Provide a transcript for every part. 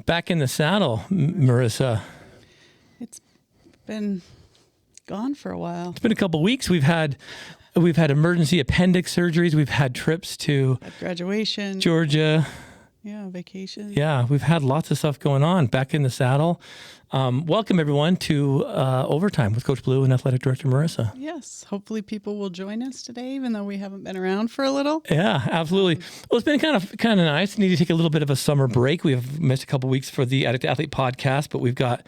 Back in the saddle, Marissa. It's been gone for a while. It's been a couple weeks. We've had emergency appendix surgeries. We've had trips to Graduation. Georgia. Yeah, vacation. Yeah, we've had lots of stuff going on. Back in the saddle. Welcome, everyone, to Overtime with Coach Blue and Athletic Director Marissa. Yes. Hopefully people will join us today, even though we haven't been around for a little. Yeah, absolutely. Well, it's been kind of nice. Need to take a little bit of a summer break. We have missed a couple weeks for the Addict Athlete podcast, but we've got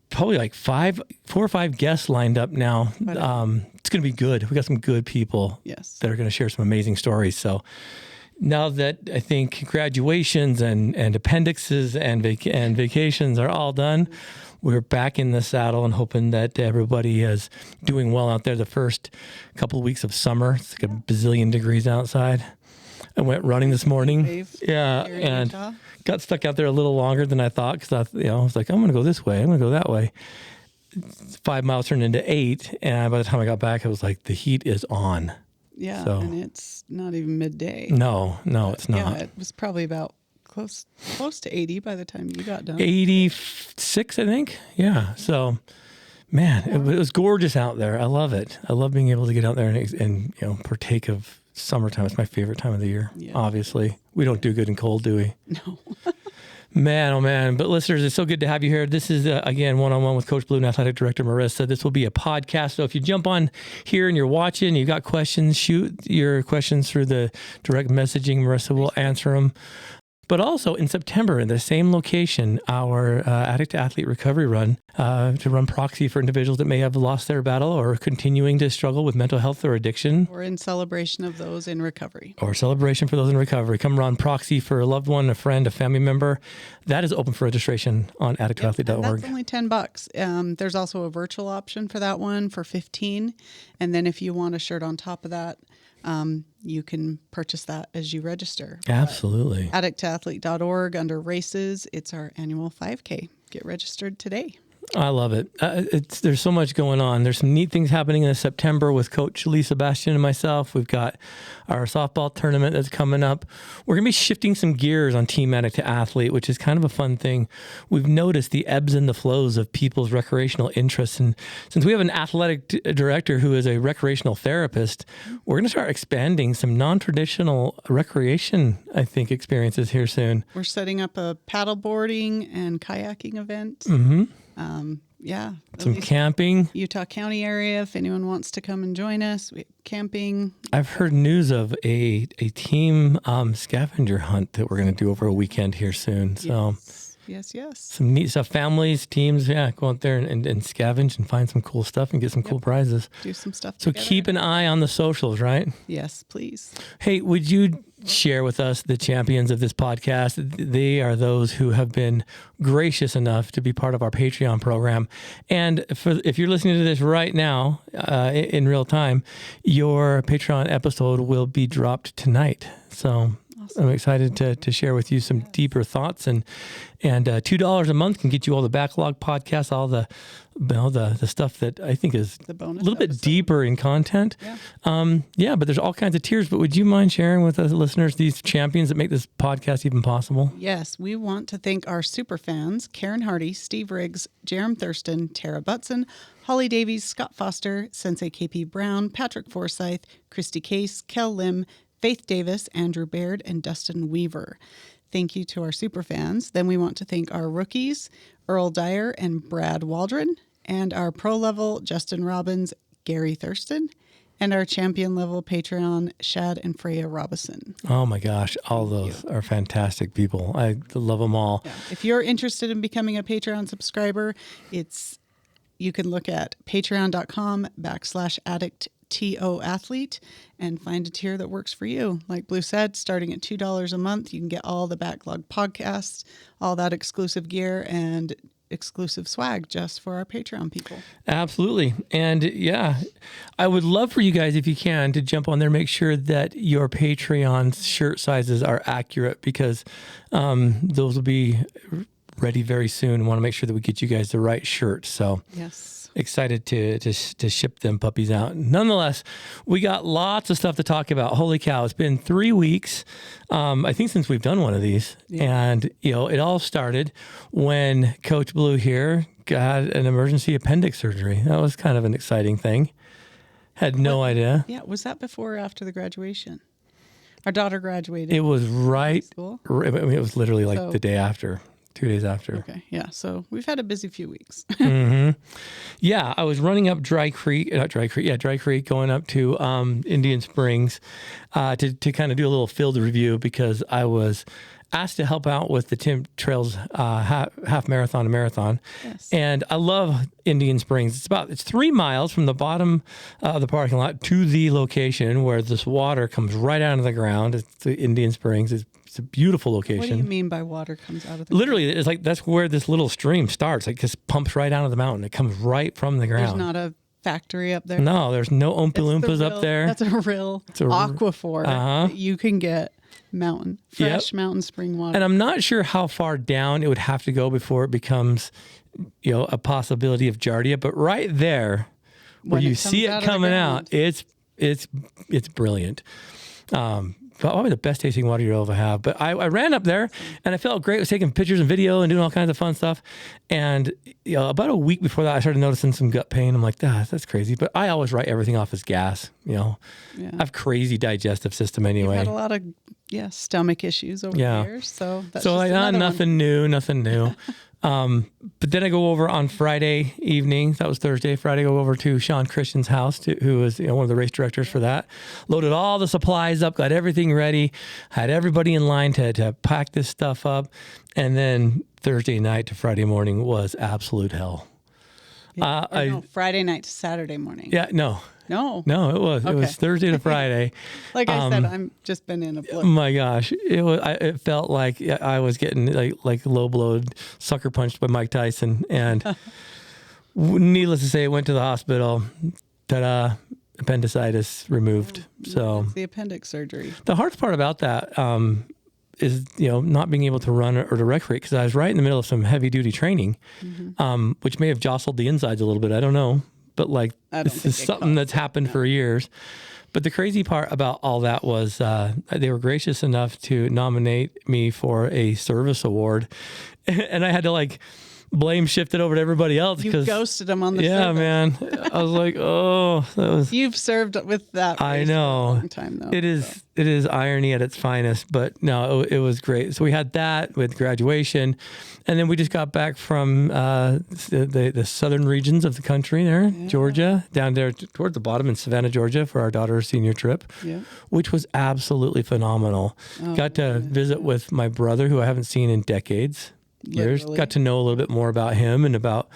probably like 4 or 5 guests lined up now. It's going to be good. We got some good people that are going to share some amazing stories. So now that I think graduations and appendixes and vacations are all done, we're back in the saddle and hoping that everybody is doing well out there. The first couple of weeks of summer, it's like a bazillion degrees outside. I went running this morning. Yeah, and got stuck out there a little longer than I thought because I was like, I'm going to go this way. I'm going to go that way. 5 miles turned into 8, and by the time I got back, I was like, the heat is on. Yeah, and it's not even midday. No, it's not. Yeah, it was probably about close to 80 by the time you got done. 86, I think. Yeah. So, man, it was gorgeous out there. I love it. I love being able to get out there and partake of summertime. It's my favorite time of the year. Yeah. Obviously, we don't do good in cold, do we? No. Man, oh man. But listeners, it's so good to have you here. This is, again, one-on-one with Coach Blue and Athletic Director Marissa. This will be a podcast. So if you jump on here and you're watching, you got questions, shoot your questions through the direct messaging. Marissa will answer them. But also in September, in the same location, our Addict Athlete Recovery Run to run proxy for individuals that may have lost their battle or continuing to struggle with mental health or addiction. Or in celebration of those in recovery. Or celebration for those in recovery. Come run proxy for a loved one, a friend, a family member. That is open for registration on addictathlete.org. That's only $10. There's also a virtual option for that one for $15. And then if you want a shirt on top of that, you can purchase that as you register. Absolutely. Addictathlete.org under races. It's our annual 5K. Get registered today. I love it. There's so much going on. There's some neat things happening in September with Coach Lisa Bastian and myself. We've got our softball tournament that's coming up. We're going to be shifting some gears on Team Addict to Athlete, which is kind of a fun thing. We've noticed the ebbs and the flows of people's recreational interests. And since we have an athletic director who is a recreational therapist, we're going to start expanding some non-traditional recreation, I think, experiences here soon. We're setting up a paddleboarding and kayaking event. Mm-hmm. Some camping. Utah County area, if anyone wants to come and join us. Camping. I've heard news of a team scavenger hunt that we're going to do over a weekend here soon. So Yes. Some neat stuff. Families, teams, go out there and scavenge and find some cool stuff and get some cool prizes. Do some stuff So together. Keep an eye on the socials, right? Yes, please. Hey, would you share with us the champions of this podcast? They are those who have been gracious enough to be part of our Patreon program. And if you're listening to this right now in real time, your Patreon episode will be dropped tonight. So I'm excited to share with you some deeper thoughts, and $2 a month can get you all the backlog podcasts, all the stuff that I think is the bonus a little bit deeper in content. Yeah. But there's all kinds of tiers. But would you mind sharing with us listeners these champions that make this podcast even possible? Yes, we want to thank our super fans: Karen Hardy, Steve Riggs, Jerem Thurston, Tara Butson, Holly Davies, Scott Foster, Sensei KP Brown, Patrick Forsyth, Christy Case, Kel Lim, Faith Davis, Andrew Baird, and Dustin Weaver. Thank you to our super fans. Then we want to thank our rookies, Earl Dyer and Brad Waldron, and our pro level, Justin Robbins, Gary Thurston, and our champion level Patreon, Shad and Freya Robison. Oh my gosh, all those are fantastic people. I love them all. Yeah. If you're interested in becoming a Patreon subscriber, you can look at patreon.com/addictathlete and find a tier that works for you. Like Blue said, starting at $2 a month, you can get all the backlog podcasts, all that exclusive gear, and exclusive swag just for our Patreon people. Absolutely. And I would love for you guys, if you can, to jump on there, make sure that your Patreon shirt sizes are accurate, because those will be ready very soon. Want to make sure that we get you guys the right shirt. So Yes. excited to ship them puppies out. Nonetheless, we got lots of stuff to talk about. Holy cow. It's been 3 weeks, I think, since we've done one of these. Yeah. And, it all started when Coach Blue here got an emergency appendix surgery. That was kind of an exciting thing. Had no idea. Yeah. Was that before or after the graduation? Our daughter graduated. It was right. School? I mean, it was literally like So- the day after, 2 days after. Okay. Yeah. So we've had a busy few weeks. Yeah, I was running up Dry Creek, going up to Indian Springs to kind of do a little field review because I was asked to help out with the Tim Trails half marathon and marathon. Yes. And I love Indian Springs. It's 3 miles from the bottom of the parking lot to the location where this water comes right out of the ground. It's the Indian Springs. It's a beautiful location. What do you mean by water comes out of the Literally, it's like that's where this little stream starts. Like just pumps right out of the mountain. It comes right from the ground. There's not a factory up there. No, there's no Oompa Loompas up there. That's a real aquifer that you can get fresh mountain spring water. And I'm not sure how far down it would have to go before it becomes, a possibility of Giardia. But right there, where When you it see comes it out of the coming out, it's brilliant. Probably the best tasting water you'll ever have. But I ran up there and I felt great. I was taking pictures and video and doing all kinds of fun stuff. And about a week before that, I started noticing some gut pain. I'm like, that's crazy. But I always write everything off as gas. I have crazy digestive system anyway. You've had a lot of stomach issues over the years. So that's so just another nothing new. But then I go over on Friday evening. That was Thursday. Friday, go over to Sean Christian's house, who was one of the race directors for that. Loaded all the supplies up, got everything ready, had everybody in line to pack this stuff up. And then Thursday night to Friday morning was absolute hell. Friday night to Saturday morning. Yeah, no, it was. Okay. It was Thursday to Friday. Like I said, I'm just been in a blip. My gosh, it felt like I was getting like low blowed sucker punched by Mike Tyson, and needless to say, I went to the hospital. Ta-da, appendicitis removed. So It's the appendix surgery. the hardest part about that is not being able to run or to recreate because I was right in the middle of some heavy duty training, which may have jostled the insides a little bit. I don't know, but this is something that's happened for years. But the crazy part about all that was they were gracious enough to nominate me for a service award, and I had to blame shifted over to everybody else You because ghosted them on the yeah, service. man. I was like, oh, that was. You've served with that. I race know. For a long time though. It is irony at its finest, but no, it was great. So we had that with graduation, and then we just got back from the southern regions of the country there, Georgia, down there towards the bottom in Savannah, Georgia, for our daughter's senior trip, which was absolutely phenomenal. Got to visit with my brother, who I haven't seen in decades. Years. Literally. Got to know a little bit more about him and about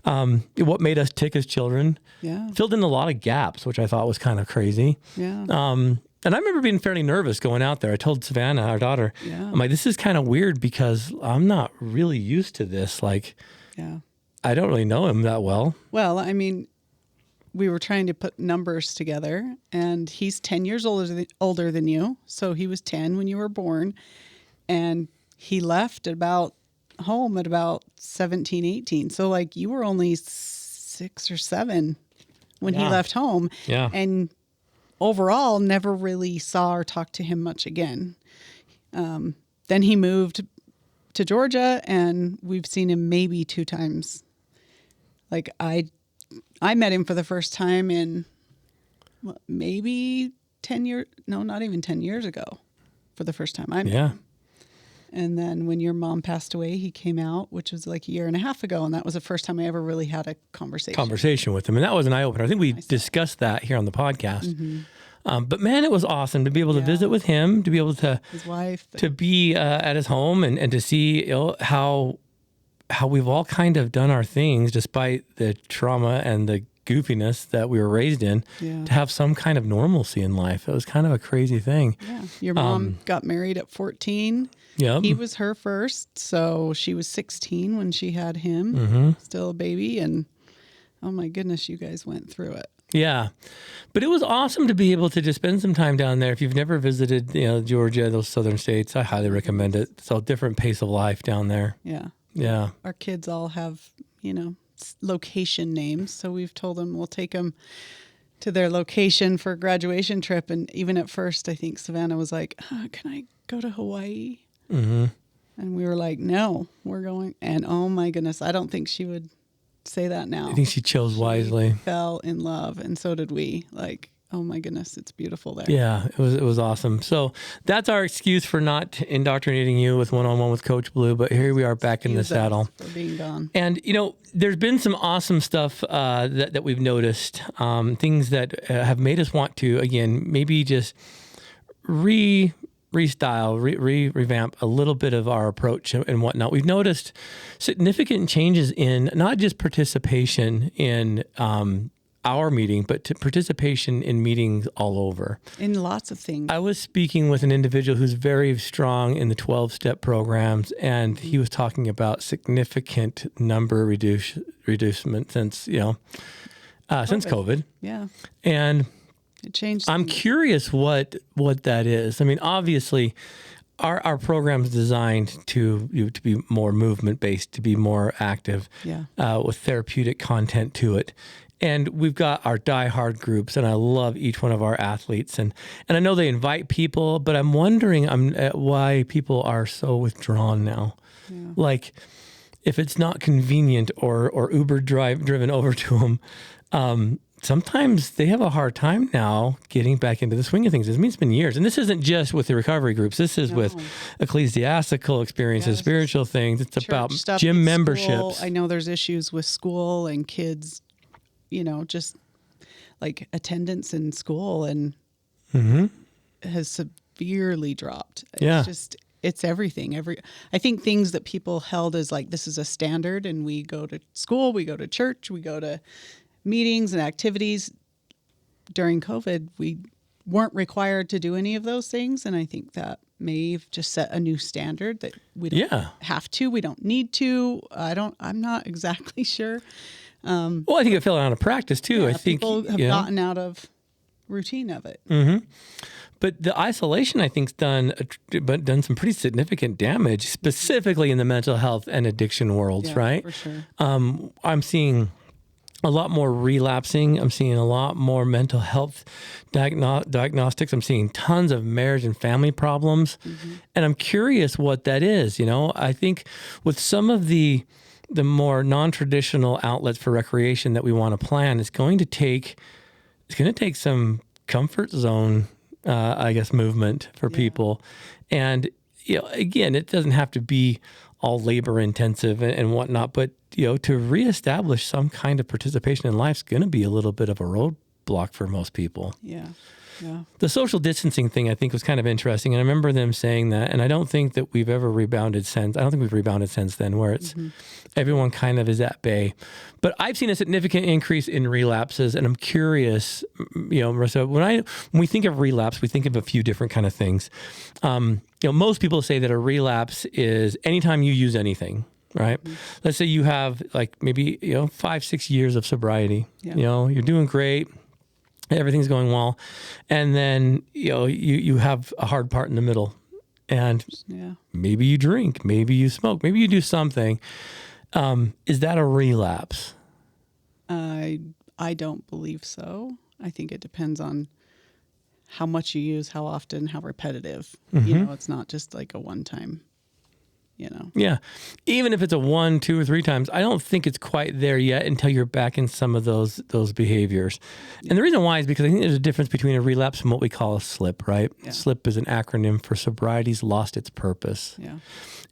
what made us tick as children. Yeah. Filled in a lot of gaps, which I thought was kind of crazy. Yeah. And I remember being fairly nervous going out there. I told Savannah, our daughter, I'm like, this is kind of weird because I'm not really used to this. Yeah. I don't really know him that well. Well, I mean, we were trying to put numbers together, and he's 10 years older than you. So he was 10 when you were born, and he left home at about 17, 18. So you were only 6 or 7 when he left home. Yeah. And overall never really saw or talked to him much again. Then he moved to Georgia, and we've seen him maybe 2 times. I met him for the first time in maybe 10 years. No, not even 10 years ago for the first time I met him. And then when your mom passed away, he came out, which was a year and a half ago. And that was the first time I ever really had a conversation with him. And that was an eye opener. I think we discussed that here on the podcast. But man, it was awesome to be able to visit with him, to be able to his wife, to be at his home and to see how we've all kind of done our things despite the trauma and the goofiness that we were raised in, to have some kind of normalcy in life. It was kind of a crazy thing. Yeah. Your mom got married at 14. Yep. He was her first, so she was 16 when she had him, still a baby, and oh my goodness, you guys went through it. Yeah, but it was awesome to be able to just spend some time down there. If you've never visited, Georgia, those southern states, I highly recommend it. It's a different pace of life down there. Yeah. Yeah. Our kids all have, location names. So we've told them we'll take them to their location for a graduation trip. And even at first, I think Savannah was like, can I go to Hawaii? Mm-hmm. And we were like, no, we're going. And oh my goodness, I don't think she would say that now. I think she chose wisely. Fell in love. And so did we. Like, oh my goodness, it's beautiful there. Yeah, it was awesome. So that's our excuse for not indoctrinating you with one-on-one with Coach Blue. But here we are back in the saddle. For being gone. And, there's been some awesome stuff that we've noticed, things that have made us want to, again, maybe just revamp a little bit of our approach and whatnot. We've noticed significant changes in not just participation in our meeting, but to participation in meetings all over. In lots of things. I was speaking with an individual who's very strong in the 12-step programs, and he was talking about significant number reducement since, since COVID. Yeah. And it changed. I'm curious what that is. I mean, obviously, our program's designed to be more movement-based, to be more active, with therapeutic content to it. And we've got our diehard groups, and I love each one of our athletes. And I know they invite people, but I'm wondering why people are so withdrawn now. Yeah. Like, if it's not convenient or Uber driven over to them, sometimes they have a hard time now getting back into the swing of things. It's been years. And this isn't just with the recovery groups. This is with ecclesiastical experiences, spiritual things. It's about gym memberships. I know there's issues with school and kids, just like attendance in school and has severely dropped. It's everything. I think things that people held as like, this is a standard, and we go to school, we go to church, we go to meetings and activities. During COVID, we weren't required to do any of those things. And I think that may have just set a new standard that we don't have to, we don't need to. I'm not exactly sure. Well, I think it fell out of practice too. I think people have gotten out of routine of it. Mm-hmm. But the isolation, I think, done some pretty significant damage, specifically in the mental health and addiction worlds, right? For sure. I'm seeing a lot more relapsing. I'm seeing a lot more mental health diagnostics. I'm seeing tons of marriage and family problems. Mm-hmm. And I'm curious what that is. I think with some of the more non-traditional outlets for recreation that we want to plan, it's going to take some comfort zone, movement for people. And, again, it doesn't have to be all labor intensive and whatnot, but, to reestablish some kind of participation in life is going to be a little bit of a roadblock for most people. Yeah. Yeah. The social distancing thing, I think, was kind of interesting. And I remember them saying that, and I don't think that we've ever rebounded since. I don't think we've rebounded since then, where it's everyone kind of is at bay. But I've seen a significant increase in relapses, and I'm curious, Marissa, when we think of relapse, we think of a few different kind of things. Most people say that a relapse is anytime you use anything. Right. Mm-hmm. Let's say you have maybe 5-6 years of sobriety. Yeah. You're doing great. Everything's going well. And then, you have a hard part in the middle. And maybe you drink, maybe you smoke, maybe you do something. Is that a relapse? I don't believe so. I think it depends on how much you use, how often, how repetitive. Mm-hmm. It's not just like a one-time. Yeah. Even if it's a 1, 2, or 3 times, I don't think it's quite there yet until you're back in some of those behaviors. Yeah. And the reason why is because I think there's a difference between a relapse and what we call a slip, right? Yeah. SLIP is an acronym for sobriety's lost its purpose. Yeah.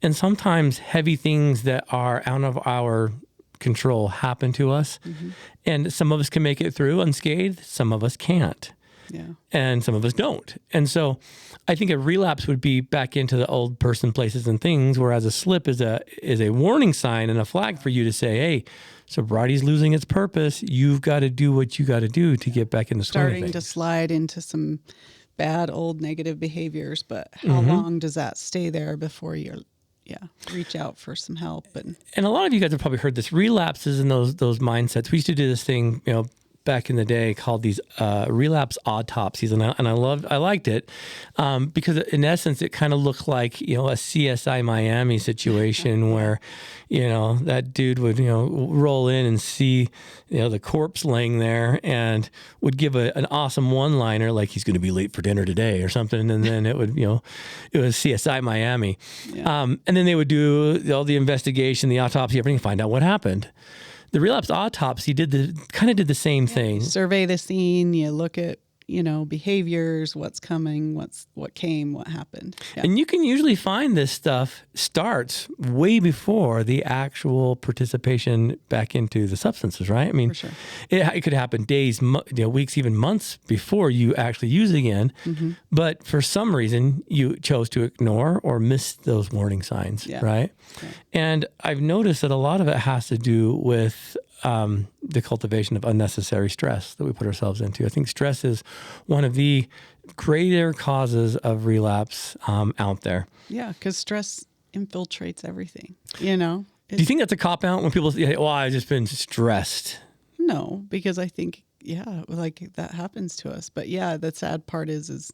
And sometimes heavy things that are out of our control happen to us. Mm-hmm. And some of us can make it through unscathed. Some of us can't. Yeah. And some of us don't. And so I think a relapse would be back into the old person, places, and things, whereas a slip is a warning sign and a flag for you to say, hey, sobriety's losing its purpose. You've got to do what you got to do to get back in the swing of things. Starting to slide into some bad old negative behaviors, but how long does that stay there before you're reach out for some help? And a lot of you guys have probably heard this. Relapses and those mindsets. We used to do this thing, back in the day called these relapse autopsies, and I liked it because in essence it kind of looked like a CSI Miami situation where that dude would roll in and see the corpse laying there and would give an awesome one-liner like he's going to be late for dinner today or something, and then it would it was CSI Miami, and then they would do all the investigation, the autopsy, everything, find out what happened. The relapse autopsy did the same thing. You survey the scene, you look at, behaviors, what's coming, what came, what happened. Yeah. And you can usually find this stuff starts way before the actual participation back into the substances, right? I mean, For sure. it could happen days, weeks, even months before you actually use it again. Mm-hmm. But for some reason, you chose to ignore or miss those warning signs, right? Yeah. And I've noticed that a lot of it has to do with the cultivation of unnecessary stress that we put ourselves into. I think stress is one of the greater causes of relapse out there. Yeah, because stress infiltrates everything, Do you think that's a cop-out when people say, well, I've just been stressed? No, because I think, that happens to us. But the sad part is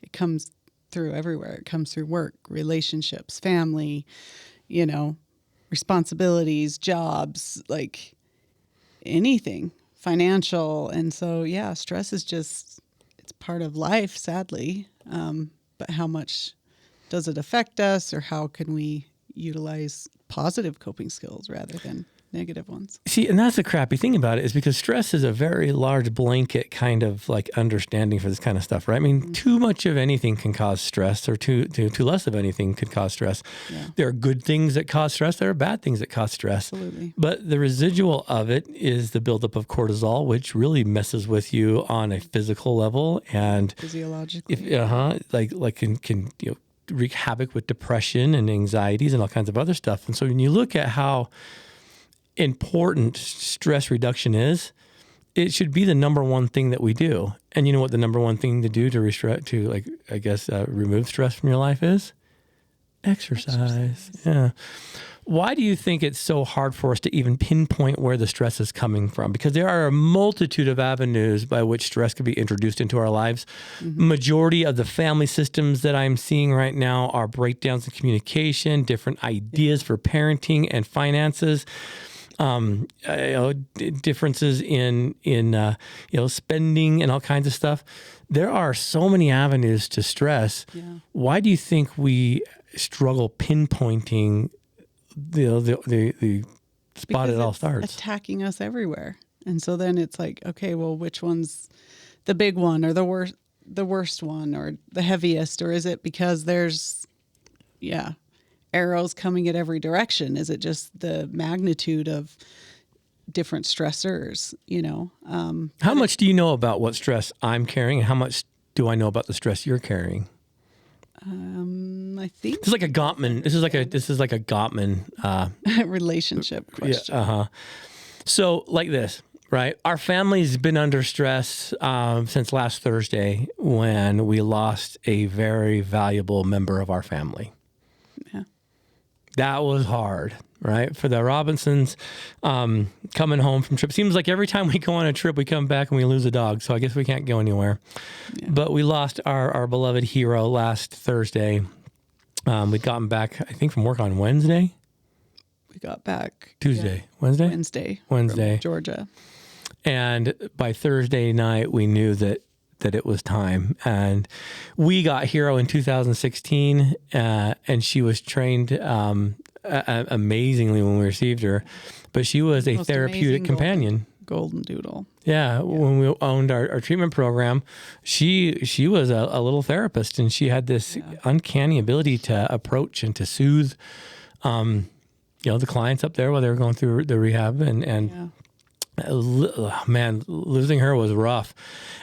it comes through everywhere. It comes through work, relationships, family, responsibilities, jobs, anything financial. And so, stress is it's part of life, sadly. But how much does it affect us, or how can we utilize positive coping skills rather than negative ones? See, and that's the crappy thing about it, is because stress is a very large blanket kind of understanding for this kind of stuff, right? I mean, too much of anything can cause stress, or too less of anything could cause stress. Yeah. There are good things that cause stress. There are bad things that cause stress. Absolutely. But the residual of it is the buildup of cortisol, which really messes with you on a physical level and physiologically. Can wreak havoc with depression and anxieties and all kinds of other stuff. And so when you look at how important stress reduction is, it should be the number one thing that we do. And you know what the number one thing to do to remove stress from your life is? Exercise. Yeah. Why do you think it's so hard for us to even pinpoint where the stress is coming from? Because there are a multitude of avenues by which stress could be introduced into our lives. Mm-hmm. Majority of the family systems that I'm seeing right now are breakdowns in communication, different ideas for parenting and finances. Differences in spending and all kinds of stuff. There are so many avenues to stress. Yeah. Why do you think we struggle pinpointing the spot it all starts? Attacking us everywhere. And so then it's like, okay, well, which one's the big one, or the worst one, or the heaviest? Or is it because there's arrows coming at every direction? Is it just the magnitude of different stressors? How much do you know about what stress I'm carrying, and how much do I know about the stress you're carrying? I think this is like a Gottman. This is like a Gottman relationship question. Yeah. So like this, right? Our family's been under stress since last Thursday, when we lost a very valuable member of our family. Yeah. That was hard, right? For the Robinsons, coming home from trip. Seems like every time we go on a trip, we come back and we lose a dog. So I guess we can't go anywhere. Yeah. But we lost our beloved hero last Thursday. We'd gotten back, I think, from work on Wednesday. We got back Tuesday. Wednesday. Wednesday. Georgia. And by Thursday night, we knew that it was time. And we got Hero in 2016, and she was trained amazingly when we received her. But she was a therapeutic companion. Golden doodle. Yeah, when we owned our treatment program, she was a little therapist, and she had this uncanny ability to approach and to soothe the clients up there while they were going through the rehab. And man, losing her was rough.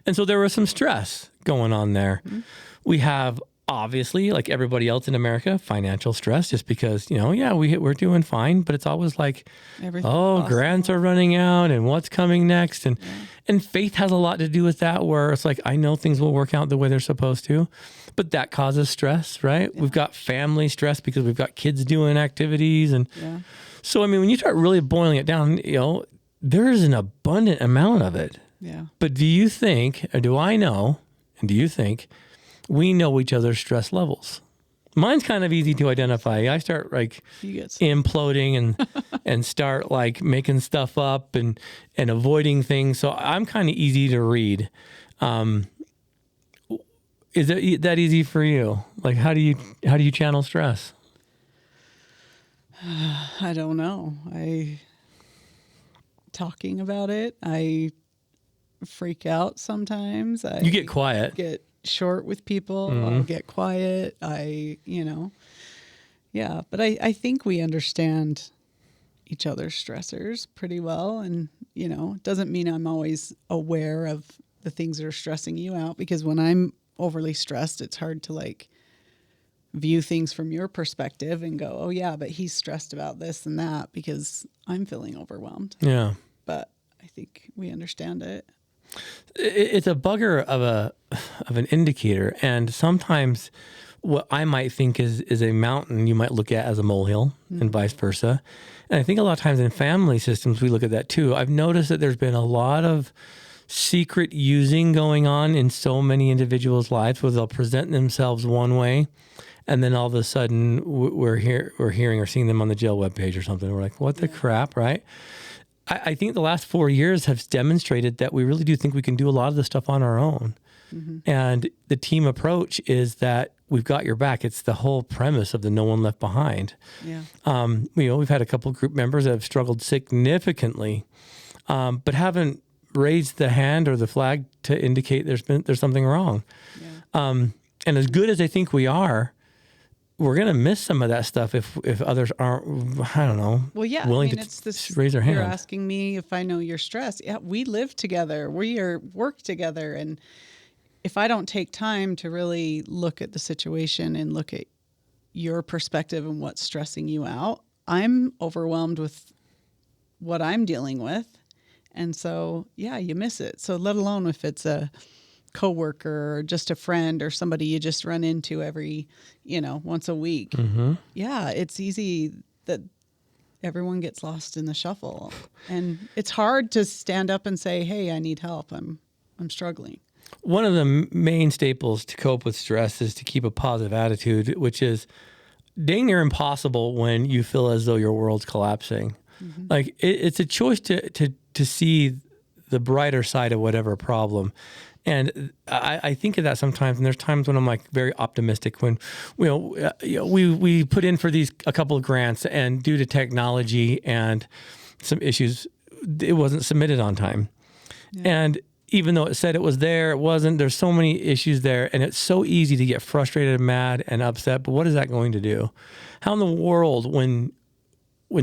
And so there was some stress going on there. Mm-hmm. We have, obviously, like everybody else in America, financial stress, just because, we're doing fine, but it's always like, grants are running out and what's coming next. And faith has a lot to do with that, where it's like, I know things will work out the way they're supposed to, but that causes stress, right? Yeah. We've got family stress because we've got kids doing activities. And so, I mean, when you start really boiling it down, there's an abundant amount of it. Yeah. But do you think, or do I know, and do you think we know each other's stress levels? Mine's kind of easy to identify. I start like imploding and start like making stuff up and avoiding things. So I'm kind of easy to read. Is it that easy for you? Like, how do you channel stress? I don't know. Talking about it, I freak out sometimes. You get quiet. Get short with people. I'll get quiet. Yeah. But I think we understand each other's stressors pretty well. And, it doesn't mean I'm always aware of the things that are stressing you out, because when I'm overly stressed, it's hard to like view things from your perspective and go, oh yeah, but he's stressed about this and that because I'm feeling overwhelmed. Yeah. But I think we understand it. It's a bugger of an indicator. And sometimes what I might think is a mountain, you might look at as a molehill, and vice versa. And I think a lot of times in family systems, we look at that too. I've noticed that there's been a lot of secret using going on in so many individuals' lives, where they'll present themselves one way, and then all of a sudden we're hearing or seeing them on the jail webpage or something. We're like, what the crap, right? I think the last 4 years have demonstrated that we really do think we can do a lot of this stuff on our own. And the team approach is that we've got your back. It's the whole premise of the no one left behind. Yeah. We've had a couple of group members that have struggled significantly, but haven't raised the hand or the flag to indicate there's something wrong. Yeah. And as good as I think we are, we're going to miss some of that stuff if others aren't, I don't know, willing to raise their hand. You're asking me if I know you're stressed. Yeah, we live together. We work together. And if I don't take time to really look at the situation and look at your perspective and what's stressing you out, I'm overwhelmed with what I'm dealing with. And so, yeah, you miss it. So let alone if it's a coworker or just a friend or somebody you just run into every, once a week. Yeah, it's easy that everyone gets lost in the shuffle. And it's hard to stand up and say, hey, I need help. I'm struggling. One of the main staples to cope with stress is to keep a positive attitude, which is dang near impossible when you feel as though your world's collapsing. Like it's a choice to see the brighter side of whatever problem. And I think of that sometimes, and there's times when I'm like very optimistic when, we put in for a couple of grants, and due to technology and some issues, it wasn't submitted on time. Yeah. And even though it said it was there, it wasn't. There's so many issues there, and it's so easy to get frustrated and mad and upset. But what is that going to do? How in the world, when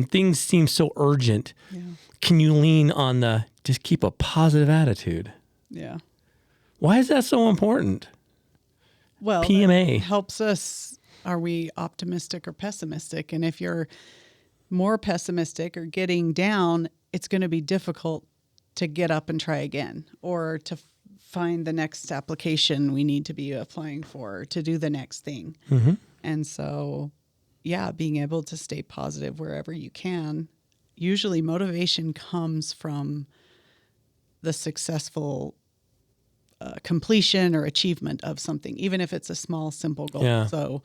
things seem so urgent, can you lean on just keep a positive attitude? Yeah. Why is that so important? Well, PMA it helps us. Are we optimistic or pessimistic? And if you're more pessimistic or getting down, it's going to be difficult to get up and try again, or to find the next application we need to be applying for, to do the next thing. And so, yeah, being able to stay positive wherever you can. Usually motivation comes from the successful completion or achievement of something, even if it's a small, simple goal. Yeah. So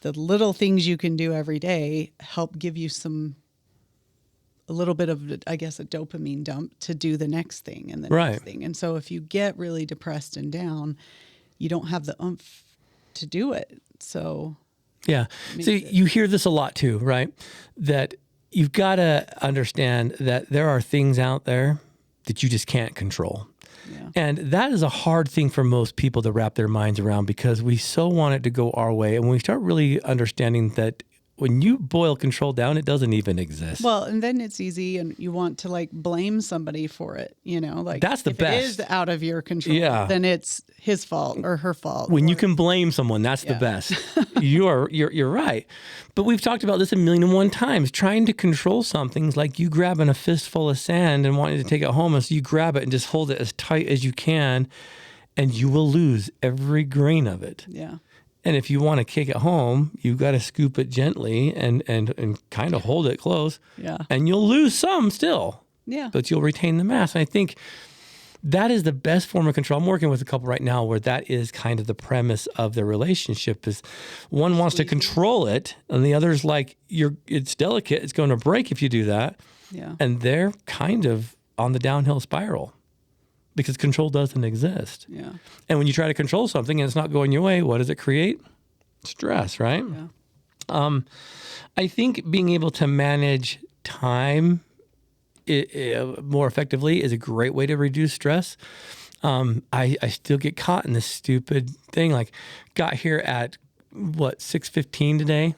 the little things you can do every day help give you a little bit of, I guess, a dopamine dump to do the next thing and the next thing. And so if you get really depressed and down, you don't have the oomph to do it. So yeah. So you hear this a lot too, right? That you've got to understand that there are things out there that you just can't control. Yeah. And that is a hard thing for most people to wrap their minds around, because we so want it to go our way. And when we start really understanding that when you boil control down, it doesn't even exist. Well, and then it's easy, and you want to like blame somebody for it, like that's the best. If it is out of your control, then it's his fault or her fault. When you can blame someone, that's the best. You're right. But we've talked about this 1,000,001 times. Trying to control something's like you grabbing a fistful of sand and wanting to take it home, and so you grab it and just hold it as tight as you can, and you will lose every grain of it. Yeah. And if you want to kick it home, you've got to scoop it gently and kind of hold it close. Yeah. And you'll lose some still. Yeah. But you'll retain the mass. And I think that is the best form of control. I'm working with a couple right now where that is kind of the premise of their relationship is one wants to control it and the other's like, it's delicate. It's going to break if you do that. Yeah. And they're kind of on the downhill spiral because control doesn't exist. Yeah. And when you try to control something and it's not going your way, what does it create? Stress, right? Yeah. I think being able to manage time more effectively is a great way to reduce stress. I still get caught in this stupid thing. Like, got here at 6:15 today,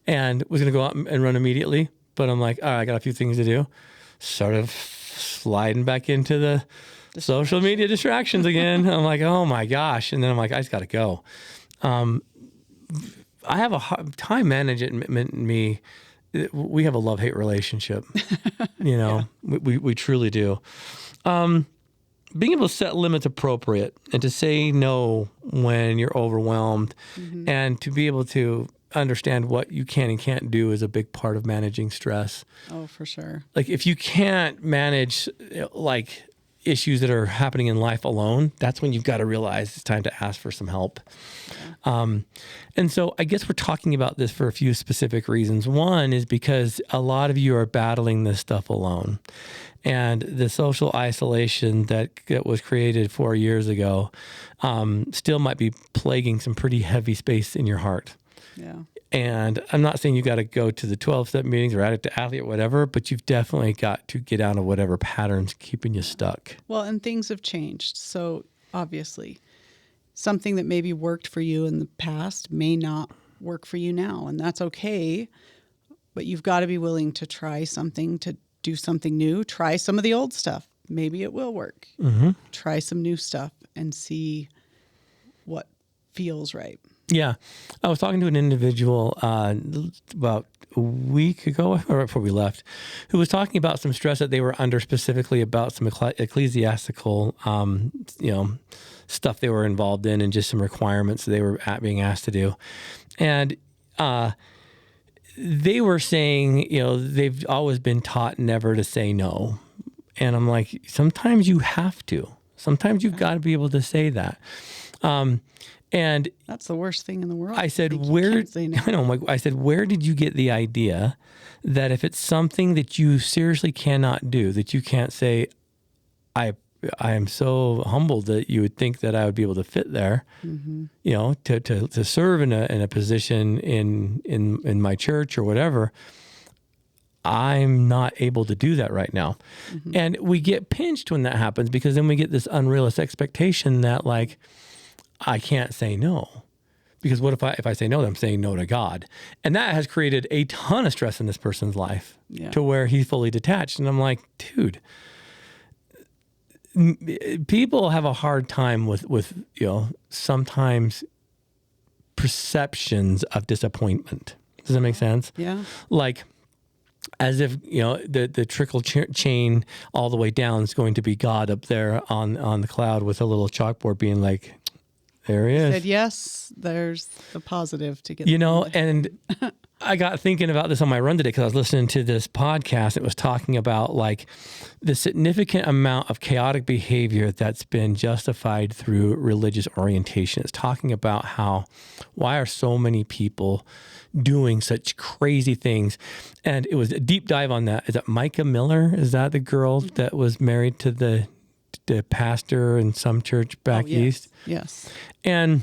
and was going to go out and run immediately. But I'm like, all right, I got a few things to do. Sort of sliding back into the social media distractions again. I'm like, oh my gosh, and then I'm like, I just got to go. I have a time management in me. We have a love-hate relationship, we truly do. Being able to set limits appropriate and to say no when you're overwhelmed and to be able to understand what you can and can't do is a big part of managing stress. Oh, for sure. Like if you can't manage like issues that are happening in life alone, that's when you've got to realize it's time to ask for some help. And so I guess we're talking about this for a few specific reasons. One is because a lot of you are battling this stuff alone. And the social isolation that was created 4 years ago still might be plaguing some pretty heavy space in your heart. Yeah. And I'm not saying you got to go to the 12-step meetings or Addict to Athlete or whatever, but you've definitely got to get out of whatever patterns keeping you stuck. Well, and things have changed. So obviously, something that maybe worked for you in the past may not work for you now. And that's okay. But you've got to be willing to try something, to do something new. Try some of the old stuff. Maybe it will work. Try some new stuff and see what feels right. Yeah. I was talking to an individual about a week ago, or before we left, who was talking about some stress that they were under, specifically about some ecclesiastical, stuff they were involved in and just some requirements they were being asked to do. And they were saying, they've always been taught never to say no. And I'm like, sometimes you have to. Sometimes you've got to be able to say that. And that's the worst thing in the world. I said, no. I said, where did you get the idea that if it's something that you seriously cannot do, that you can't say, I am so humbled that you would think that I would be able to fit there, to serve in a position in my church or whatever. I'm not able to do that right now. And we get pinched when that happens because then we get this unrealistic expectation that like, I can't say no, because what if I say no, I'm saying no to God. And that has created a ton of stress in this person's life to where he's fully detached. And I'm like, dude, people have a hard time with sometimes perceptions of disappointment. Does that make sense? Yeah. Like, as if, the trickle chain all the way down is going to be God up there on the cloud with a little chalkboard being like, there he is. Said yes, there's the positive to get. And I got thinking about this on my run today because I was listening to this podcast. It was talking about like the significant amount of chaotic behavior that's been justified through religious orientation. It's talking about why are so many people doing such crazy things? And it was a deep dive on that. Is that Micah Miller? Is that the girl that was married to the pastor in some church back east? Yes. And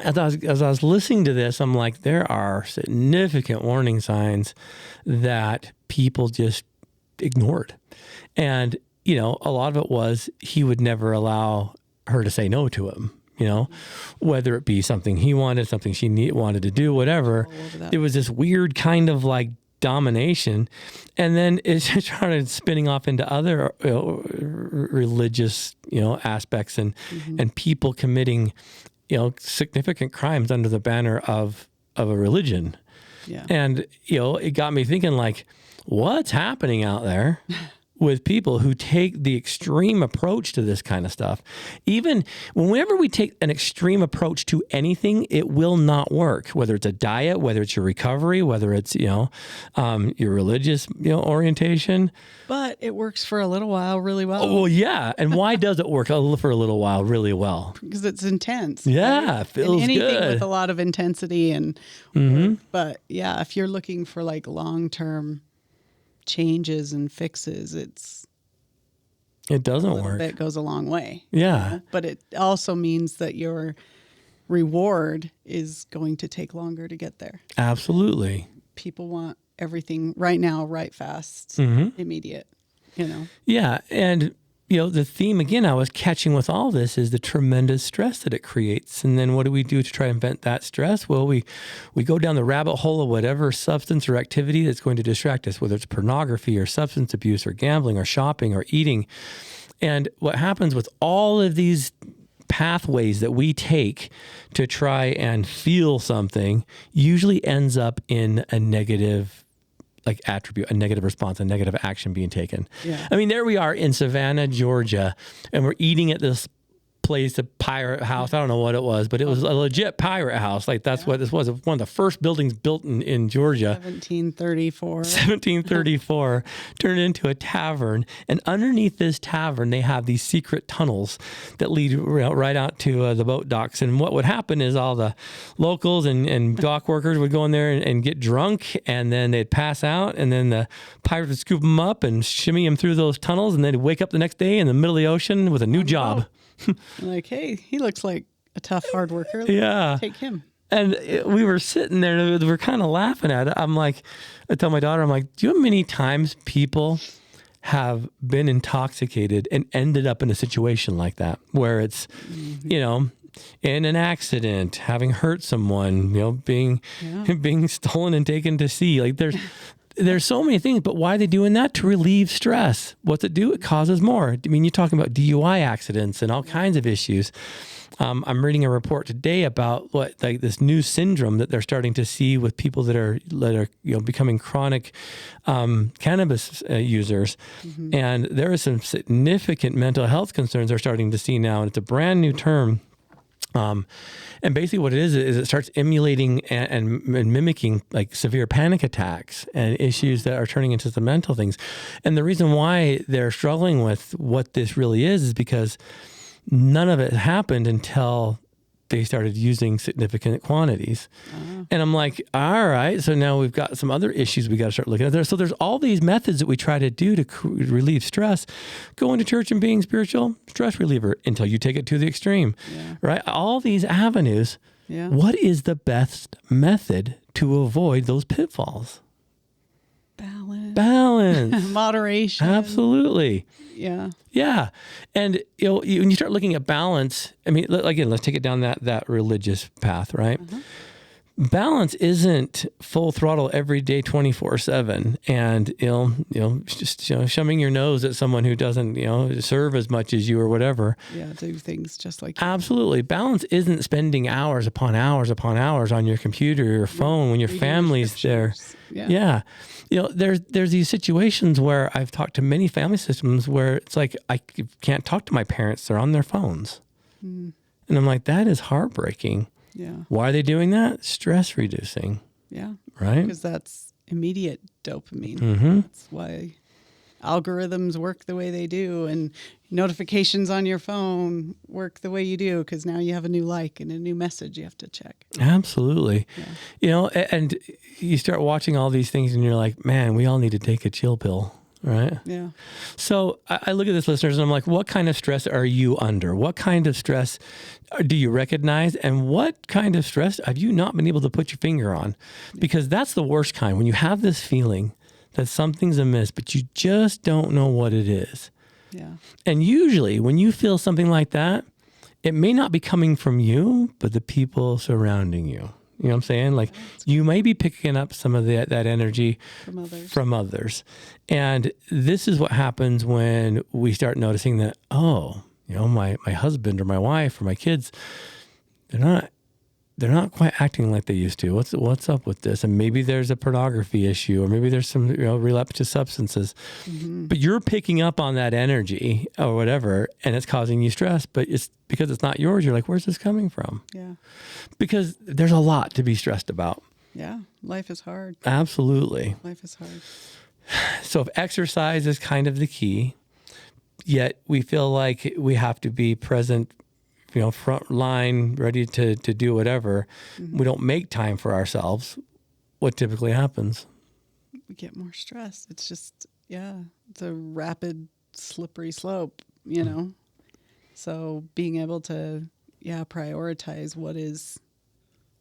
as I was listening to this, I'm like, there are significant warning signs that people just ignored. And, a lot of it was he would never allow her to say no to him, whether it be something he wanted, something she wanted to do, whatever. It was this weird kind of like domination. And then it started spinning off into other religious, aspects and people committing, significant crimes under the banner of a religion. Yeah. And, it got me thinking like, what's happening out there with people who take the extreme approach to this kind of stuff. Even whenever we take an extreme approach to anything, it will not work, whether it's a diet, whether it's your recovery, whether it's, your religious, orientation. But it works for a little while really well. Oh, well, yeah. And why does it work for a little while really well? Because it's intense. Yeah, right? it feels and anything good. with a lot of intensity and work. But yeah, if you're looking for like long-term changes and fixes, It doesn't a little work. bit goes a long way. Yeah. But it also means that your reward is going to take longer to get there. Absolutely. People want everything right now, right fast, Mm-hmm. immediate, Yeah. And, the theme, again, I was catching with all this is the tremendous stress that it creates. And then what do we do to try and vent that stress? Well, we go down the rabbit hole of whatever substance or activity that's going to distract us, whether it's pornography or substance abuse or gambling or shopping or eating. And what happens with all of these pathways that we take to try and feel something usually ends up in a negative attribute, a negative response, a negative action being taken. Yeah. I mean, there we are in Savannah, Georgia, and we're eating at this place, a pirate house. I don't know what it was, but it was a legit pirate house. Like that's what this was. One of the first buildings built in Georgia. 1734. 1734 turned into a tavern. And underneath this tavern, they have these secret tunnels that lead right out to the boat docks. And what would happen is all the locals and dock workers would go in there and get drunk, and then they'd pass out, and then the pirates would scoop them up and shimmy them through those tunnels, and they'd wake up the next day in the middle of the ocean with a new job. Like, hey, he looks like a tough, hard worker. Yeah. Take him. And we were sitting there, and we're kind of laughing at it. I'm like, I tell my daughter, I'm like, do you know how many times people have been intoxicated and ended up in a situation like that, where it's, in an accident, having hurt someone, being stolen and taken to sea. Like there's so many things, but why are they doing that? To relieve stress. What's it do? It causes more. I mean, you're talking about DUI accidents and all kinds of issues. I'm reading a report today about this new syndrome that they're starting to see with people that are becoming chronic cannabis users, and there are some significant mental health concerns they're starting to see now, and it's a brand new term. And basically what it is it starts emulating and mimicking like severe panic attacks and issues that are turning into some mental things. And the reason why they're struggling with what this really is because none of it happened until they started using significant quantities. And I'm like, all right, so now we've got some other issues we got to start looking at there. So there's all these methods that we try to do to relieve stress. Going to church and being spiritual, stress reliever, until you take it to the extreme, right? All these avenues. Yeah. What is the best method to avoid those pitfalls? Balance. Moderation. Absolutely. Yeah. Yeah. And when you start looking at balance, I mean, again, let's take it down that religious path, right? Balance isn't full throttle every day, 24/7. And, just, shoving your nose at someone who doesn't, serve as much as you or whatever. Yeah. Do things just like Absolutely. Balance isn't spending hours upon hours upon hours on your computer or your phone when your family's there. Yeah. There's these situations where I've talked to many family systems where it's like, I can't talk to my parents. They're on their phones. And I'm like, that is heartbreaking. Yeah. Why are they doing that? Stress reducing. Yeah. Right? Because that's immediate dopamine. Mm-hmm. That's why algorithms work the way they do, and notifications on your phone work the way you do, because now you have a new like and a new message you have to check. Absolutely. Yeah. And you start watching all these things and you're like, man, we all need to take a chill pill. Right? Yeah. So I look at this, listeners, and I'm like, what kind of stress are you under? What kind of stress do you recognize? And what kind of stress have you not been able to put your finger on? Because that's the worst kind, when you have this feeling that something's amiss, but you just don't know what it is. Yeah. And usually when you feel something like that, it may not be coming from you, but the people surrounding you. You know what I'm saying? Like you may be picking up some of that energy from others. And this is what happens when we start noticing that, my husband or my wife or my kids, they're they're not quite acting like they used to. What's up with this? And maybe there's a pornography issue, or maybe there's some relapse to substances. But you're picking up on that energy or whatever, and it's causing you stress. But it's because it's not yours. You're like, where's this coming from? Yeah. Because there's a lot to be stressed about. Yeah. Life is hard. Absolutely. Life is hard. So if exercise is kind of the key, yet we feel like we have to be present, front line, ready to do whatever. We don't make time for ourselves. What typically happens? We get more stress. It's just, it's a rapid, slippery slope, So being able to, prioritize what is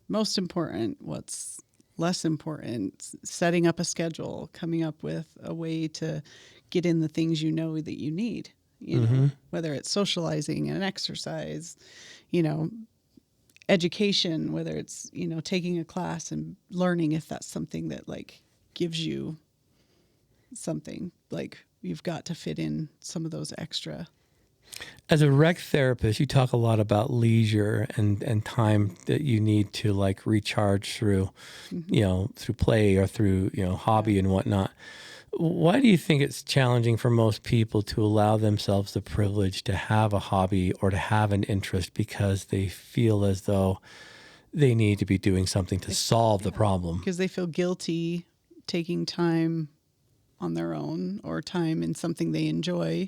most important, what's less important, setting up a schedule, coming up with a way to get in the things that you need. Whether it's socializing and exercise, education, whether it's, taking a class and learning if that's something that like gives you something, like you've got to fit in some of those extra. As a rec therapist, you talk a lot about leisure and time that you need to like recharge through, through play or through, hobby and whatnot. Why do you think it's challenging for most people to allow themselves the privilege to have a hobby or to have an interest because they feel as though they need to be doing something to solve the problem? Because they feel guilty taking time on their own or time in something they enjoy.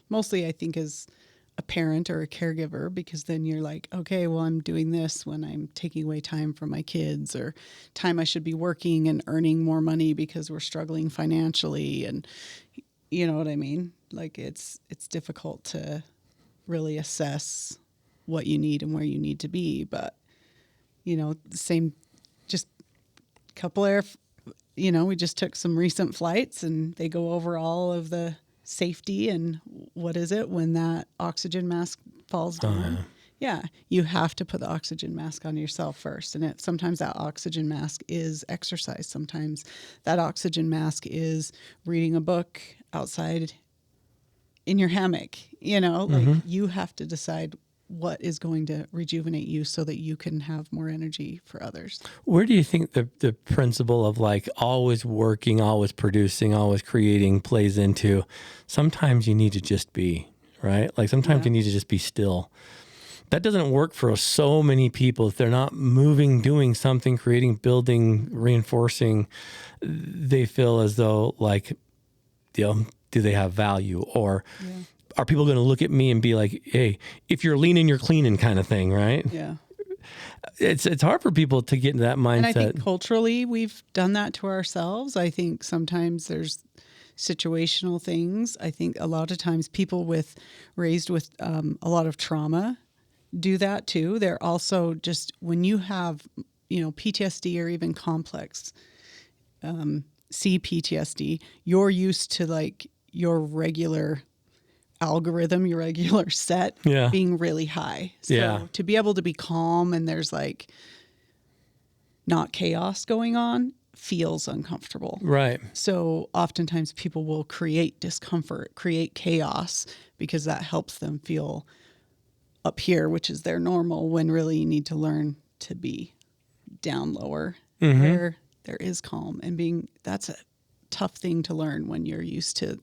Mostly, I think, as a parent or a caregiver, because then you're like, okay, well, I'm doing this when I'm taking away time from my kids, or time I should be working and earning more money because we're struggling financially. And you know what I mean? Like it's difficult to really assess what you need and where you need to be. But, same, just a couple we just took some recent flights and they go over all of the safety and what is it when that oxygen mask falls down. Yeah, you have to put the oxygen mask on yourself first. And sometimes that oxygen mask is exercise. Sometimes that oxygen mask is reading a book outside in your hammock. Like you have to decide what is going to rejuvenate you so that you can have more energy for others. Where do you think the principle of like always working, always producing, always creating plays into? Sometimes you need to just be, right? Like sometimes you need to just be still. That doesn't work for so many people. If they're not moving, doing something, creating, building, reinforcing, they feel as though like, do they have value? Or are people going to look at me and be like, hey, if you're leaning, you're cleaning kind of thing, right? Yeah. It's hard for people to get into that mindset. And I think culturally we've done that to ourselves. I think sometimes there's situational things. I think a lot of times people raised with a lot of trauma do that too. They're also just, when you have, PTSD or even complex CPTSD, you're used to like your regular algorithm, your regular set being really high. So to be able to be calm and there's like not chaos going on feels uncomfortable. Right. So oftentimes people will create discomfort, create chaos because that helps them feel up here, which is their normal, when really you need to learn to be down lower where there is calm. And that's a tough thing to learn when you're used to,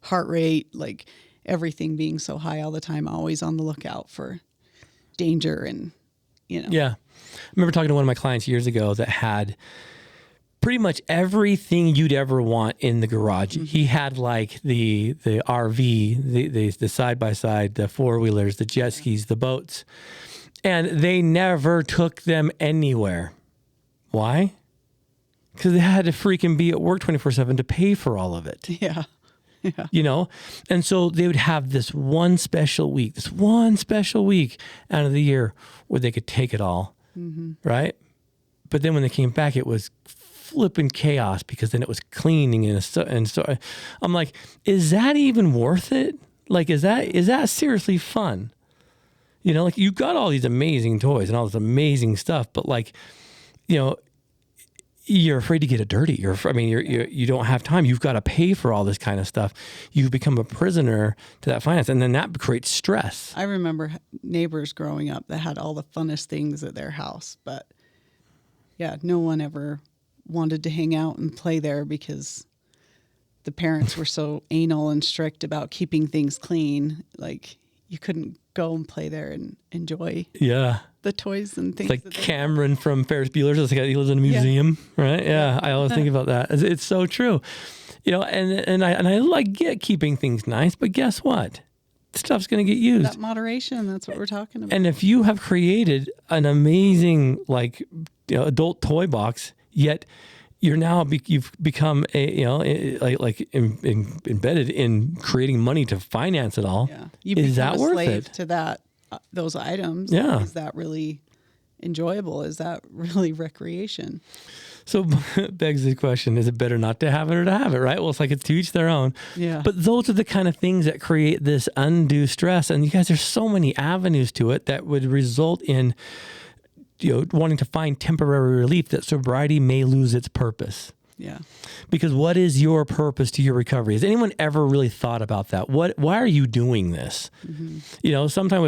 heart rate, like everything being so high all the time, always on the lookout for danger and, Yeah. I remember talking to one of my clients years ago that had pretty much everything you'd ever want in the garage. He had like the RV, the side-by-side, the four-wheelers, the jet skis, the boats, and they never took them anywhere. Why? Because they had to freaking be at work 24/7 to pay for all of it. Yeah. Yeah. And so they would have this one special week out of the year where they could take it all, right? But then when they came back, it was flipping chaos because then it was cleaning and so I'm like, is that even worth it? Like, is that seriously fun? Like you got all these amazing toys and all this amazing stuff, but like, you're afraid to get it dirty. You don't have time. You've got to pay for all this kind of stuff. You've become a prisoner to that finance, and then that creates stress. I remember neighbors growing up that had all the funnest things at their house, but yeah, no one ever wanted to hang out and play there because the parents were so anal and strict about keeping things clean. Like you couldn't go and play there and enjoy the toys and things. It's like Cameron from Ferris Bueller's. It's like he lives in a museum, right? Yeah, I always think about that. It's so true. And I like keeping things nice, but guess what? Stuff's going to get used. That moderation, that's what we're talking about. And if you have created an amazing adult toy box, yet you've become embedded in creating money to finance it all. Yeah. Is that worth it? To those items. Yeah. Is that really enjoyable? Is that really recreation? So begs the question, is it better not to have it or to have it, right? Well, it's like it's to each their own. Yeah. But those are the kind of things that create this undue stress. And you guys, there's so many avenues to it that would result in wanting to find temporary relief, that sobriety may lose its purpose. Yeah. Because what is your purpose to your recovery? Has anyone ever really thought about that? Why are you doing this? Mm-hmm. Sometimes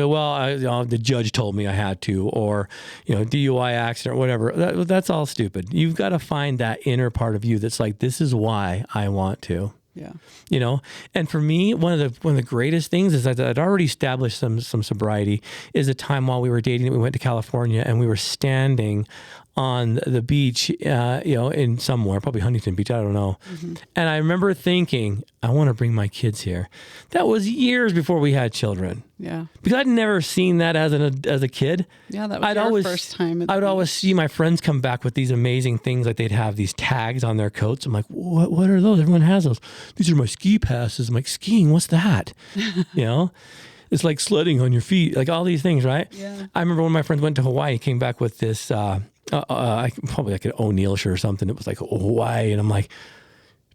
the judge told me I had to, or, DUI accident or whatever. That's all stupid. You've got to find that inner part of you that's like, this is why I want to. Yeah. And for me, one of the greatest things is that I'd already established some sobriety is a time while we were dating that we went to California and we were standing on the beach, in somewhere, probably Huntington Beach, I don't know. Mm-hmm. And I remember thinking, I want to bring my kids here. That was years before we had children. Yeah. Because I'd never seen that as a kid. Yeah, that was our first time. I would always see my friends come back with these amazing things, like they'd have these tags on their coats. I'm like, what are those? Everyone has those. These are my ski passes. I'm like, skiing, what's that? It's like sledding on your feet, like all these things, right? Yeah. I remember when my friends went to Hawaii, came back with this, probably like an O'Neill shirt or something. It was like Hawaii. And I'm like,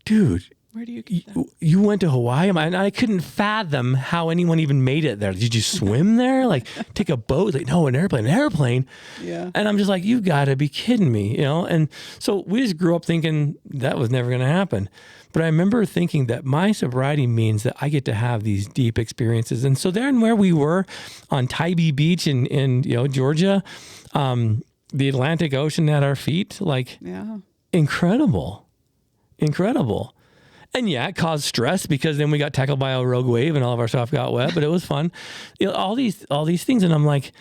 dude, where do you get that? You went to Hawaii? I couldn't fathom how anyone even made it there. Did you swim there? Like take a boat? Like, no, an airplane. Yeah. And I'm just like, you've got to be kidding me, And so we just grew up thinking that was never going to happen. But I remember thinking that my sobriety means that I get to have these deep experiences. And so there and where we were on Tybee Beach in Georgia, the Atlantic Ocean at our feet, incredible. And yeah, it caused stress because then we got tackled by a rogue wave and all of our stuff got wet, but it was fun. All these things. And I'm like,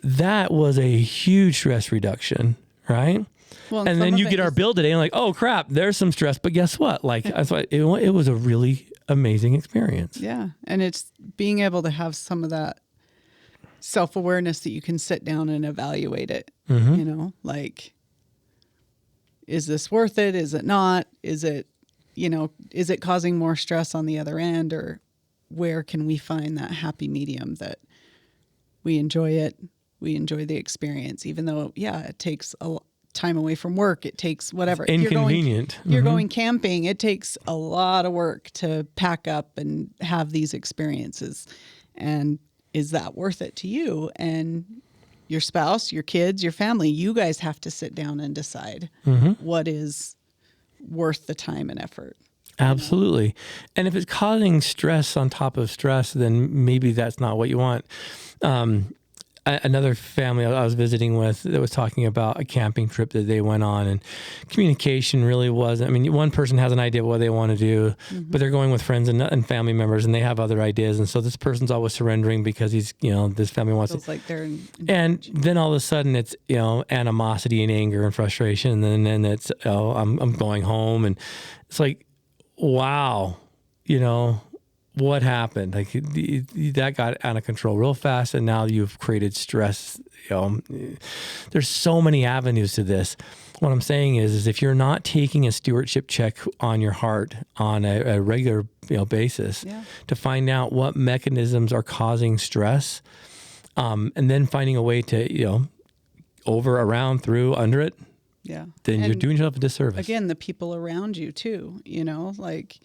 that was a huge stress reduction, right? Well, and then you get our bill today and like, oh crap, there's some stress. But guess what? Like, that's why it was a really amazing experience. Yeah. And it's being able to have some of that self-awareness that you can sit down and evaluate it. Mm-hmm. Like, is this worth it? Is it not? Is it causing more stress on the other end, or where can we find that happy medium that we enjoy it? We enjoy the experience, even though, it takes a time away from work. It takes whatever. Inconvenient. You're going camping. It takes a lot of work to pack up and have these experiences. And is that worth it to you and your spouse, your kids, your family? You guys have to sit down and decide what is worth the time and effort. Absolutely. And if it's causing stress on top of stress, then maybe that's not what you want. Another family I was visiting with that was talking about a camping trip that they went on, and communication really wasn't. I mean, one person has an idea of what they want to do, but they're going with friends and family members, and they have other ideas. And so this person's always surrendering because he's, this family wants to. Like they're and then all of a sudden it's, animosity and anger and frustration. And then it's, I'm going home, and it's like, wow, what happened? Like that got out of control real fast, and now you've created stress. There's so many avenues to this. What I'm saying is if you're not taking a stewardship check on your heart on a regular basis to find out what mechanisms are causing stress, and then finding a way to over, around, through, under it, then you're doing yourself a disservice. Again, the people around you too. Like,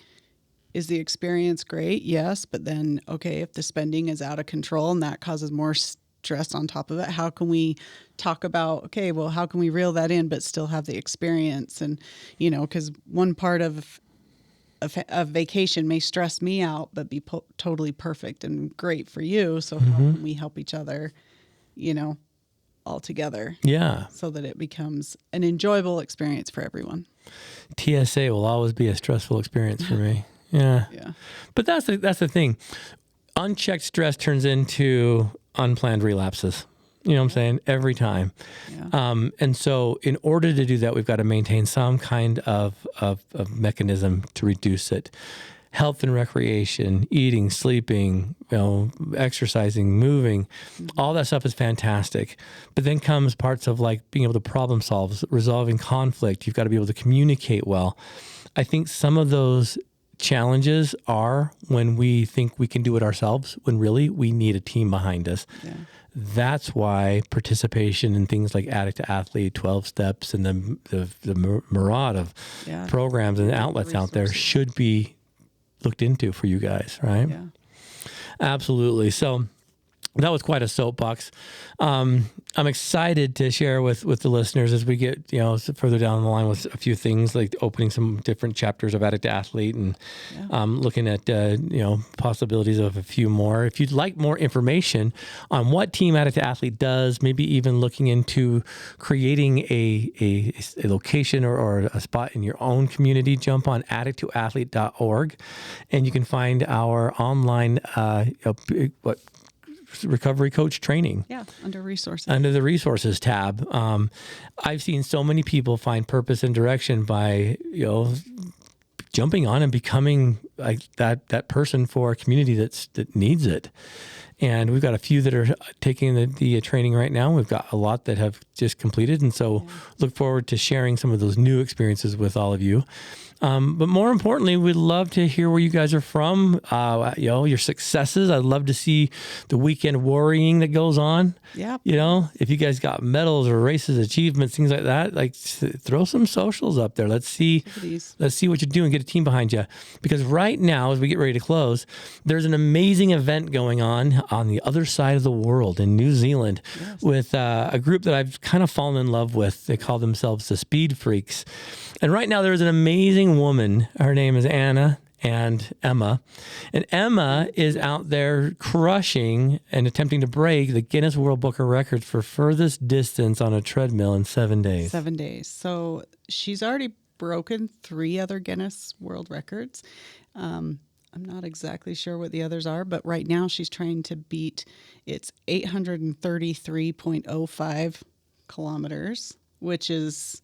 is the experience great? Yes. But then, okay, if the spending is out of control and that causes more stress on top of it? How can we talk about, okay, well, how can we reel that in but still have the experience? And, you know, because one part of a vacation may stress me out but be totally perfect and great for you. So how can we help each other, you know, all together? Yeah. So that it becomes an enjoyable experience for everyone. TSA will always be a stressful experience for me. Yeah. Yeah. But that's the thing. Unchecked stress turns into unplanned relapses. You know what I'm saying? Every time. Yeah. And so in order to do that, we've got to maintain some kind of mechanism to reduce it. Health and recreation, eating, sleeping, you know, exercising, moving, all that stuff is fantastic. But then comes parts of like being able to problem solve, resolving conflict. You've got to be able to communicate well. I think some of those challenges are when we think we can do it ourselves, when really we need a team behind us. Yeah. That's why participation in things like Addict to Athlete, 12 Steps, and the myriad of programs and outlets out there should be looked into for you guys, right? Yeah. Absolutely. So that was quite a soapbox. I'm excited to share with the listeners as we get, you know, further down the line with a few things like opening some different chapters of Addict to Athlete and looking at, you know, possibilities of a few more. If you'd like more information on what Team Addict to Athlete does, maybe even looking into creating a location or a spot in your own community, jump on addicttoathlete.org and you can find our online, recovery coach training. Yeah, under resources. Under the resources tab. I've seen so many people find purpose and direction by, you know, jumping on and becoming like that person for a community that needs it. And we've got a few that are taking the training right now. We've got a lot that have just completed. And so look forward to sharing some of those new experiences with all of you. But more importantly, we'd love to hear where you guys are from, you know, your successes. I'd love to see the weekend worrying that goes on. Yeah. You know, if you guys got medals or races, achievements, things like that, like throw some socials up there. Let's see what you're doing. Get a team behind you. Because right now, as we get ready to close, there's an amazing event going on the other side of the world in New Zealand with a group that I've kind of fallen in love with. They call themselves the Speed Freaks. And right now there's an amazing woman. Her name is Anna and Emma. And Emma is out there crushing and attempting to break the Guinness World Book of Records for furthest distance on a treadmill in 7 days. 7 days. So she's already broken 3 other Guinness World Records. I'm not exactly sure what the others are, but right now she's trying to beat its 833.05 kilometers, which is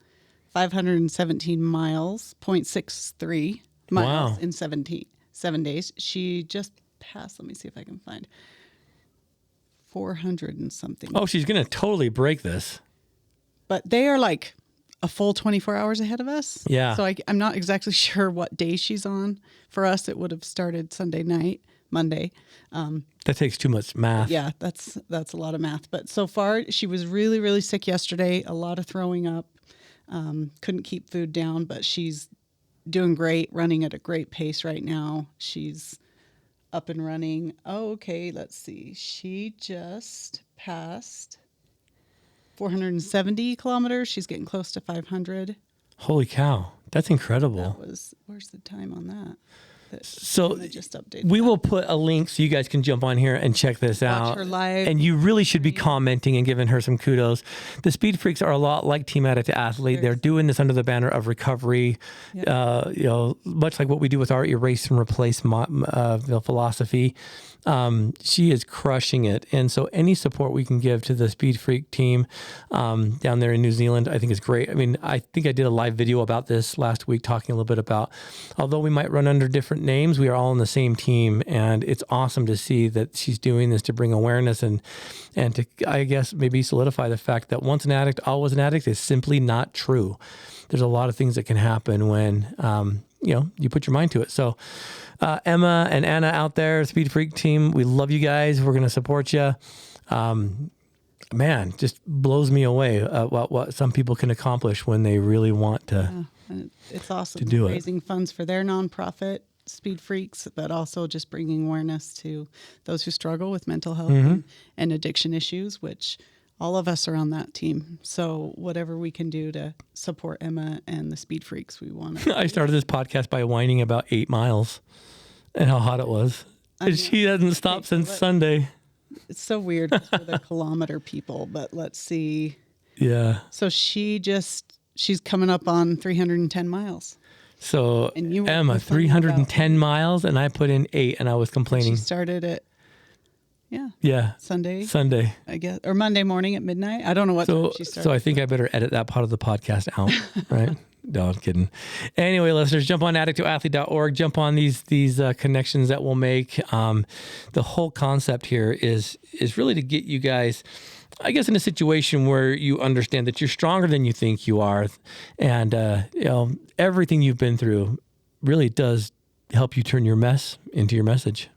517 miles, 0.63 miles in 7 days. She just passed, let me see if I can find 400 and something. Oh, she's going to totally break this. But they are like a full 24 hours ahead of us. Yeah. So I'm not exactly sure what day she's on. For us, it would have started Sunday night, Monday. That takes too much math. Yeah, that's a lot of math. But so far, she was really, really sick yesterday, a lot of throwing up. Couldn't keep food down, but she's doing great, running at a great pace right now. She's up and running. Oh, okay, let's see. She just passed 470 kilometers. She's getting close to 500. Holy cow. That's incredible. Where's the time on that? So just we will put a link so you guys can jump on here and check this out. Watch her live. And you really should be commenting and giving her some kudos. The Speed Freaks are a lot like Team Addict to Athlete. They're doing this under the banner of recovery, you know, much like what we do with our erase and replace philosophy. She is crushing it. And so any support we can give to the Speed Freak team down there in New Zealand, I think is great. I mean, I think I did a live video about this last week, talking a little bit about, although we might run under different names, we are all on the same team. And it's awesome to see that she's doing this to bring awareness and to, I guess, maybe solidify the fact that once an addict, always an addict is simply not true. There's a lot of things that can happen when, you know, you put your mind to it. So Emma and Anna out there, Speed Freak team, we love you guys. We're going to support you. Man, just blows me away what some people can accomplish when they really want to. And it's awesome. To do it. Raising funds for their nonprofit Speed Freaks, but also just bringing awareness to those who struggle with mental health and addiction issues, which all of us are on that team. So whatever we can do to support Emma and the Speed Freaks, we want to. I started this podcast by whining about 8 miles and how hot it was. And she hasn't stopped since Sunday. It's so weird 'cause we're the kilometer people, but let's see. Yeah. So she's coming up on 310 miles. So And you were Emma, complaining about 310 miles, and I put in 8, and I was She complaining. started at, Sunday. I guess, or Monday morning at midnight. I don't know what time she started. So I think I better edit that part of the podcast out, right? No, I'm kidding. Anyway, listeners, jump on addicttoathlete.org. Jump on these connections that we'll make. The whole concept here is really to get you guys, I guess, in a situation where you understand that you're stronger than you think you are, and everything you've been through really does help you turn your mess into your message.